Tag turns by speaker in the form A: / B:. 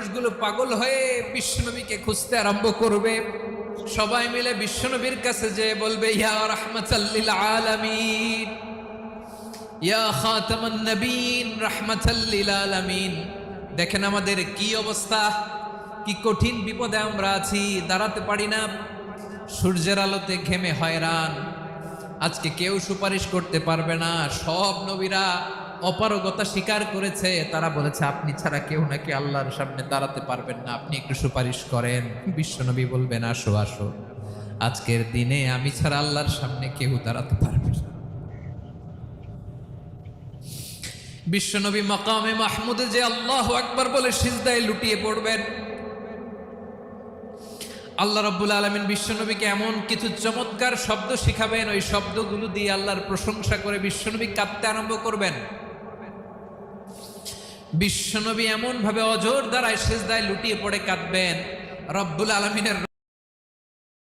A: মানুষগুলো পাগল হয়ে বিশ্বনবীকে খুঁজতে আরম্ভ করবে। সবাই মিলে বিশ্বনবীর কাছে যেয়ে বলবে, ইয়া রাহমাতাল লিল আলামিন, ইয়া খাতামান নবীন, রাহমাতাল লিল আলামিন। দেখেন আমাদের কি অবস্থা, কি কঠিন বিপদে আমরা আছি, দাঁড়াতে পারি না, সূর্যের আলোতে ঘেমে হয়রান। আজকে কেউ সুপারিশ করতে পারবে না। সব নবীরা অপারগতা স্বীকার করেছে, তারা বলেছে আপনি ছাড়া কেউ নাকি আল্লাহর সামনে দাঁড়াতে পারবেন না, আপনি একটু সুপারিশ করেন। বিশ্বনবী বলবেন, আসো আসো, আজকের দিনে আমি ছাড়া আল্লাহর সামনে কেউ দাঁড়াতে পারবে না। বিশ্বনবী মাকামে মাহমুদে যে আল্লাহু আকবার বলে সিজদায় লুটিয়ে পড়বেন, আল্লাহ রাব্বুল আলামিন বিশ্বনবীকে এমন কিছু চমৎকার শব্দ শিখাবেন, ওই শব্দগুলো দিয়ে আল্লাহর প্রশংসা করে বিশ্বনবী কাঁদতে আরম্ভ করবেন। বিশ্বনবী এমন ভাবে অজর দ্বারায় সিজদায় লুটিয়ে পড়ে কাঁদবেন, রব্বুল আলামিনের